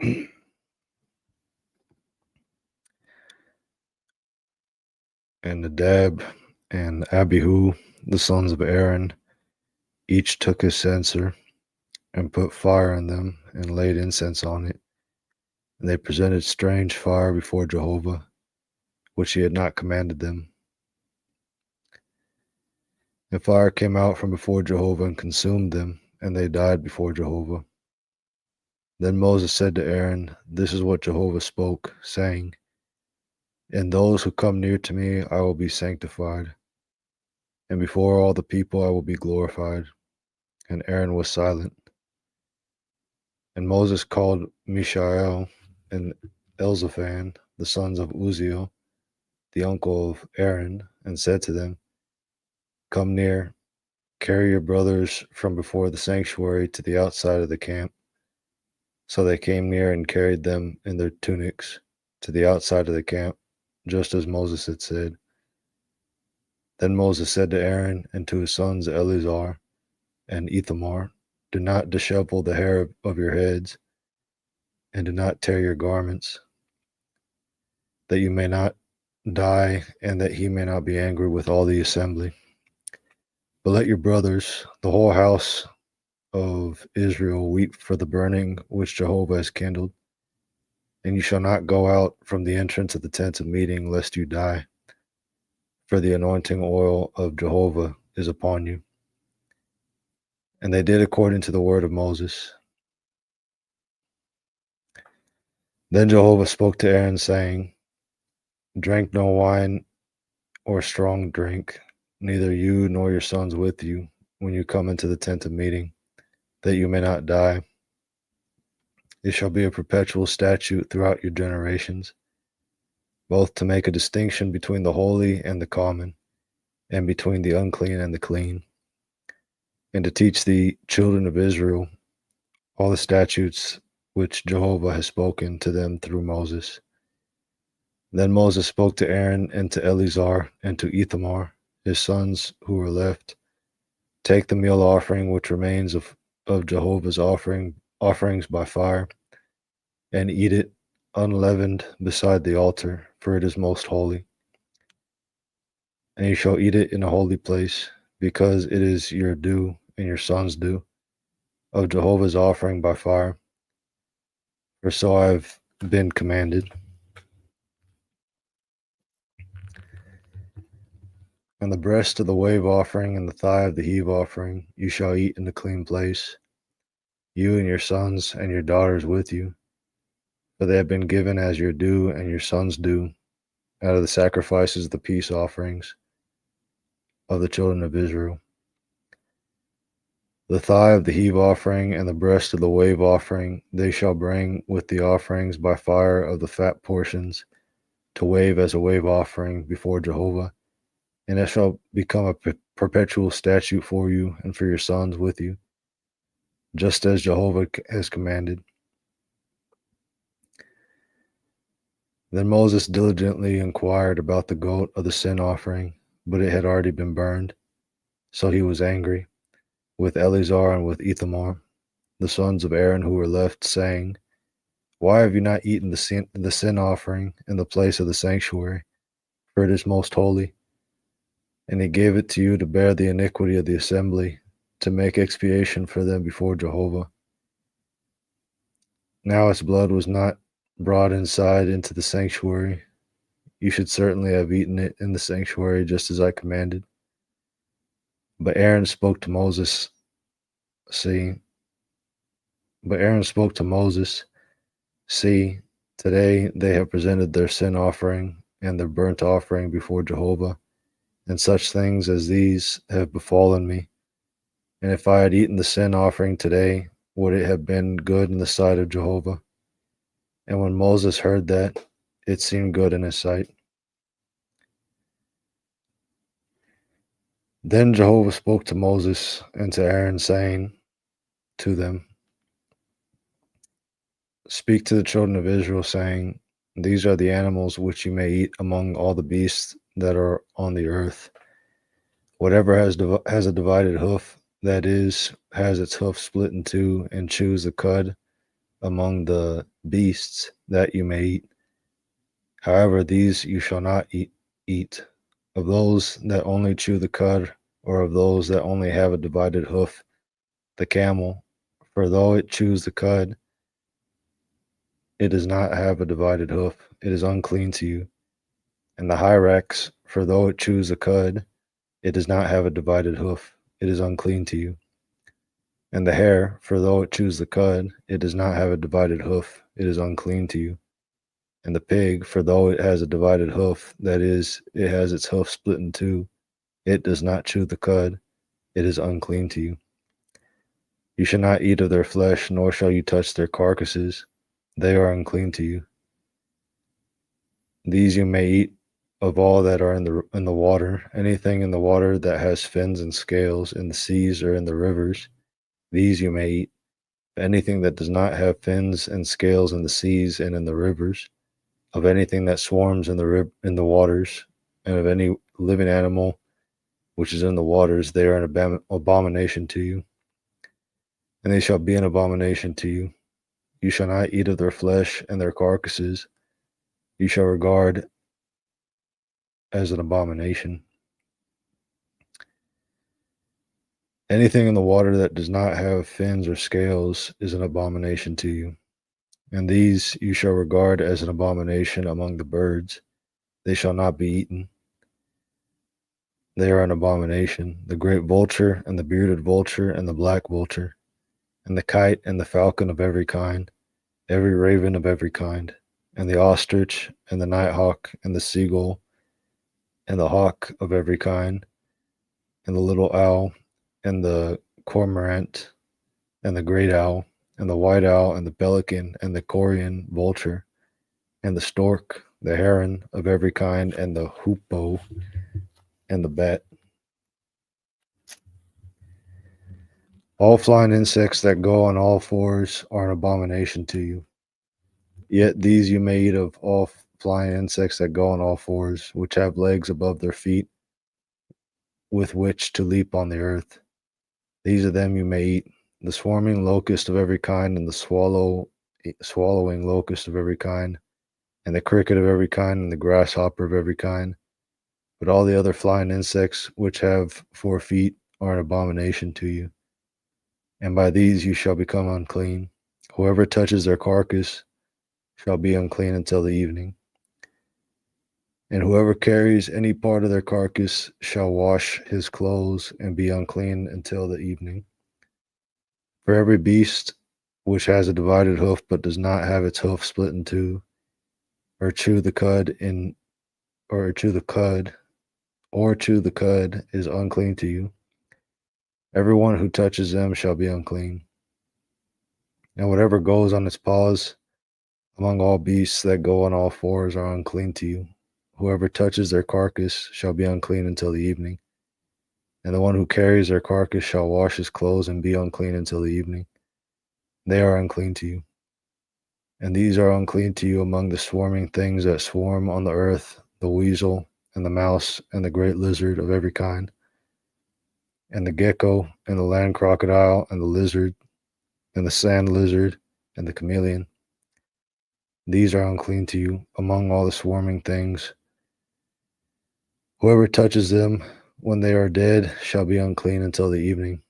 And Nadab and Abihu, the sons of Aaron, each took his censer and put fire in them and laid incense on it. And they presented strange fire before Jehovah, which he had not commanded them. And fire came out from before Jehovah and consumed them, and they died before Jehovah. Then Moses said to Aaron, "This is what Jehovah spoke, saying, in those who come near to me I will be sanctified, and before all the people I will be glorified." And Aaron was silent. And Moses called Mishael and Elzaphan, the sons of Uzziel, the uncle of Aaron, and said to them, "Come near, carry your brothers from before the sanctuary to the outside of the camp." So they came near and carried them in their tunics to the outside of the camp, just as Moses had said. Then Moses said to Aaron and to his sons Eleazar and Ithamar, "Do not dishevel the hair of your heads, and do not tear your garments, that you may not die, and that he may not be angry with all the assembly. But let your brothers, the whole house of Israel, weep for the burning which Jehovah has kindled. And you shall not go out from the entrance of the tent of meeting, lest you die, for the anointing oil of Jehovah is upon you." And they did according to the word of Moses. Then Jehovah spoke to Aaron, saying, "Drink no wine or strong drink, neither you nor your sons with you, when you come into the tent of meeting, that you may not die. It shall be a perpetual statute throughout your generations, both to make a distinction between the holy and the common, and between the unclean and the clean, and to teach the children of Israel all the statutes which Jehovah has spoken to them through Moses." Then Moses spoke to Aaron and to Eleazar and to Ithamar, his sons who were left, "Take the meal offering which remains of Jehovah's offerings by fire, and eat it unleavened beside the altar, for it is most holy. And you shall eat it in a holy place, because it is your due and your son's due of Jehovah's offering by fire, for so I have been commanded. And the breast of the wave offering and the thigh of the heave offering you shall eat in a clean place, you and your sons and your daughters with you, for they have been given as your due and your son's due out of the sacrifices of the peace offerings of the children of Israel. The thigh of the heave offering and the breast of the wave offering they shall bring with the offerings by fire of the fat portions to wave as a wave offering before Jehovah, and it shall become a perpetual statute for you and for your sons with you, just as Jehovah has commanded." Then Moses diligently inquired about the goat of the sin offering, but it had already been burned. So he was angry with Eleazar and with Ithamar, the sons of Aaron who were left, saying, "Why have you not eaten the sin offering in the place of the sanctuary? For it is most holy. And he gave it to you to bear the iniquity of the assembly, to make expiation for them before Jehovah. Now its blood was not brought inside into the sanctuary. You should certainly have eaten it in the sanctuary, just as I commanded." But Aaron spoke to Moses, "See, today they have presented their sin offering and their burnt offering before Jehovah, and such things as these have befallen me. And if I had eaten the sin offering today, would it have been good in the sight of Jehovah?" And when Moses heard that, it seemed good in his sight. Then Jehovah spoke to Moses and to Aaron, saying to them, "Speak to the children of Israel, saying, these are the animals which you may eat among all the beasts that are on the earth. Whatever has a divided hoof, that is, has its hoof split in two, and chews the cud among the beasts that you may eat. However, these you shall not eat. Of those that only chew the cud, or of those that only have a divided hoof, the camel, for though it chews the cud, it does not have a divided hoof, it is unclean to you. And the hyrax, for though it chews the cud, it does not have a divided hoof, it is unclean to you. And the hare, for though it chews the cud, it does not have a divided hoof, it is unclean to you. And the pig, for though it has a divided hoof, that is, it has its hoof split in two, it does not chew the cud, it is unclean to you. You shall not eat of their flesh, nor shall you touch their carcasses, they are unclean to you. These you may eat of all that are in the water, anything in the water that has fins and scales, in the seas or in the rivers, these you may eat. Anything that does not have fins and scales in the seas and in the rivers, of anything that swarms in the waters, and of any living animal which is in the waters, they are an abomination to you, and they shall be an abomination to you. You shall not eat of their flesh and their carcasses, you shall regard as an abomination. Anything in the water that does not have fins or scales is an abomination to you, and these you shall regard as an abomination among the birds. They shall not be eaten. They are an abomination, the great vulture, and the bearded vulture, and the black vulture, and the kite, and the falcon of every kind, every raven of every kind, and the ostrich, and the nighthawk, and the seagull, and the hawk of every kind, and the little owl, and the cormorant, and the great owl, and the white owl, and the pelican, and the corian vulture, and the stork, the heron of every kind, and the hoopoe, and the bat. All flying insects that go on all fours are an abomination to you. Yet these you may eat of all flying insects that go on all fours, which have legs above their feet, with which to leap on the earth. These of them you may eat, the swarming locust of every kind, and the swallowing locust of every kind, and the cricket of every kind, and the grasshopper of every kind. But all the other flying insects which have 4 feet are an abomination to you, and by these you shall become unclean. Whoever touches their carcass shall be unclean until the evening. And whoever carries any part of their carcass shall wash his clothes and be unclean until the evening. For every beast which has a divided hoof but does not have its hoof split in two, or chew the cud is unclean to you. Everyone who touches them shall be unclean. And whatever goes on its paws among all beasts that go on all fours are unclean to you. Whoever touches their carcass shall be unclean until the evening. And the one who carries their carcass shall wash his clothes and be unclean until the evening. They are unclean to you. And these are unclean to you among the swarming things that swarm on the earth, the weasel, and the mouse, and the great lizard of every kind, and the gecko, and the land crocodile, and the lizard, and the sand lizard, and the chameleon. These are unclean to you among all the swarming things. Whoever touches them when they are dead shall be unclean until the evening.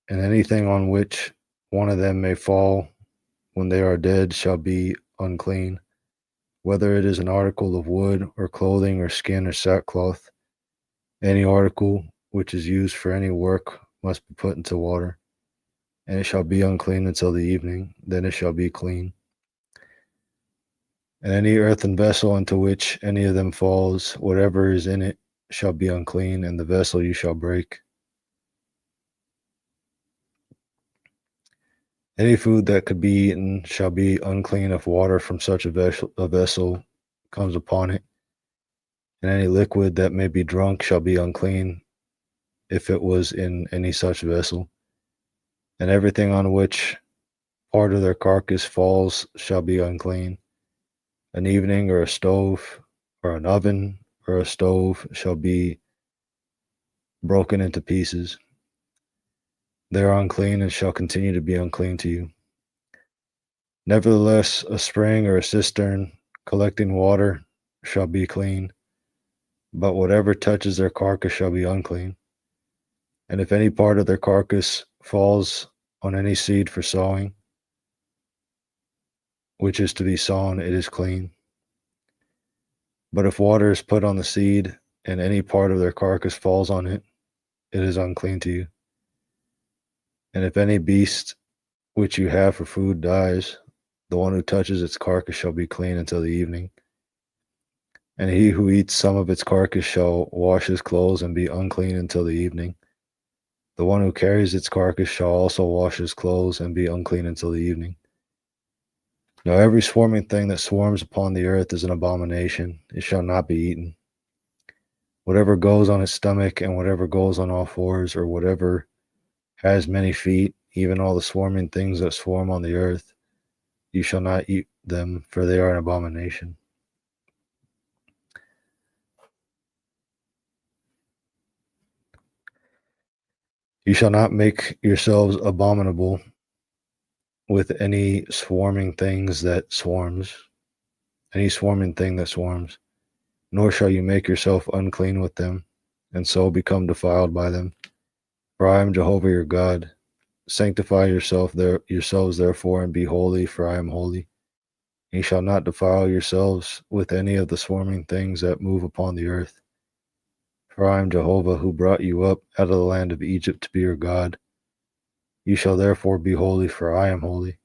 And anything on which one of them may fall when they are dead shall be unclean, whether it is an article of wood or clothing or skin or sackcloth. Any article which is used for any work must be put into water, and it shall be unclean until the evening, then it shall be clean. And any earthen vessel into which any of them falls, whatever is in it shall be unclean, and the vessel you shall break. Any food that could be eaten shall be unclean if water from such a vessel comes upon it, and any liquid that may be drunk shall be unclean if it was in any such vessel. And everything on which part of their carcass falls shall be unclean. An evening or a stove or an oven or a stove shall be broken into pieces. They are unclean and shall continue to be unclean to you. Nevertheless, a spring or a cistern collecting water shall be clean, but whatever touches their carcass shall be unclean. And if any part of their carcass falls on any seed for sowing, which is to be sown, it is clean. But if water is put on the seed, and any part of their carcass falls on it, it is unclean to you. And if any beast which you have for food dies, the one who touches its carcass shall be clean until the evening. And he who eats some of its carcass shall wash his clothes and be unclean until the evening. The one who carries its carcass shall also wash his clothes and be unclean until the evening. Now every swarming thing that swarms upon the earth is an abomination. It shall not be eaten. Whatever goes on its stomach and whatever goes on all fours, or whatever has many feet, even all the swarming things that swarm on the earth, you shall not eat them, for they are an abomination. You shall not make yourselves abominable with any swarming thing that swarms, nor shall you make yourself unclean with them, and so become defiled by them. For I am Jehovah your God. Sanctify yourselves therefore, and be holy, for I am holy. You shall not defile yourselves with any of the swarming things that move upon the earth. For I am Jehovah, who brought you up out of the land of Egypt to be your God. You shall therefore be holy, for I am holy.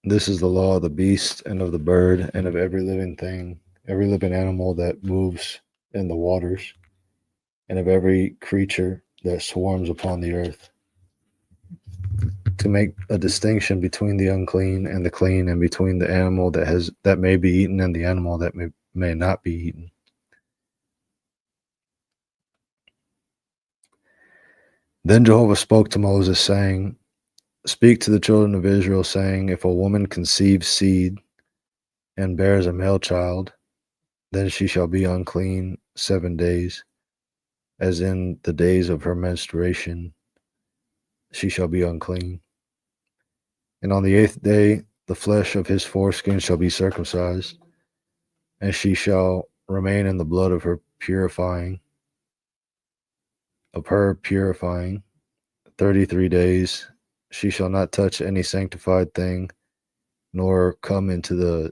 This is the law of the beast, and of the bird, and of every living thing, every living animal that moves in the waters, and of every creature that swarms upon the earth, to make a distinction between the unclean and the clean, and between the animal that may be eaten and the animal that may not be eaten. Then Jehovah spoke to Moses, saying, Speak to the children of Israel, saying, If a woman conceives seed and bears a male child, then she shall be unclean 7 days, as in the days of her menstruation she shall be unclean. And on the 8th day the flesh of his foreskin shall be circumcised, and she shall remain in the blood of her purifying 33 days. She shall not touch any sanctified thing, nor come into the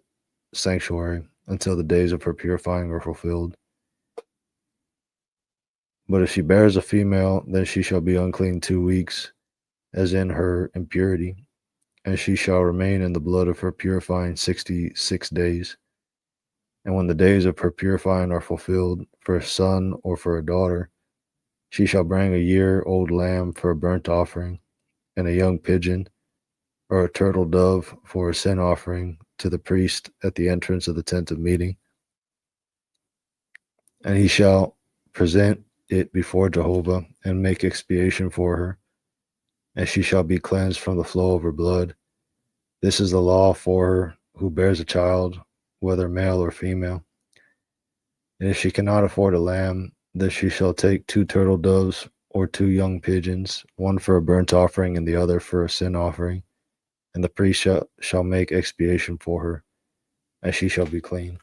sanctuary until the days of her purifying are fulfilled. But if she bears a female, then she shall be unclean 2 weeks, as in her impurity, and she shall remain in the blood of her purifying 66 days. And when the days of her purifying are fulfilled, for a son or for a daughter, she shall bring a year-old lamb for a burnt offering, and a young pigeon or a turtle dove for a sin offering to the priest at the entrance of the tent of meeting. And he shall present it before Jehovah and make expiation for her, and she shall be cleansed from the flow of her blood. This is the law for her who bears a child, whether male or female. And if she cannot afford a lamb, then she shall take 2 turtle doves or 2 young pigeons, one for a burnt offering and the other for a sin offering. And the priest shall make expiation for her, and she shall be clean.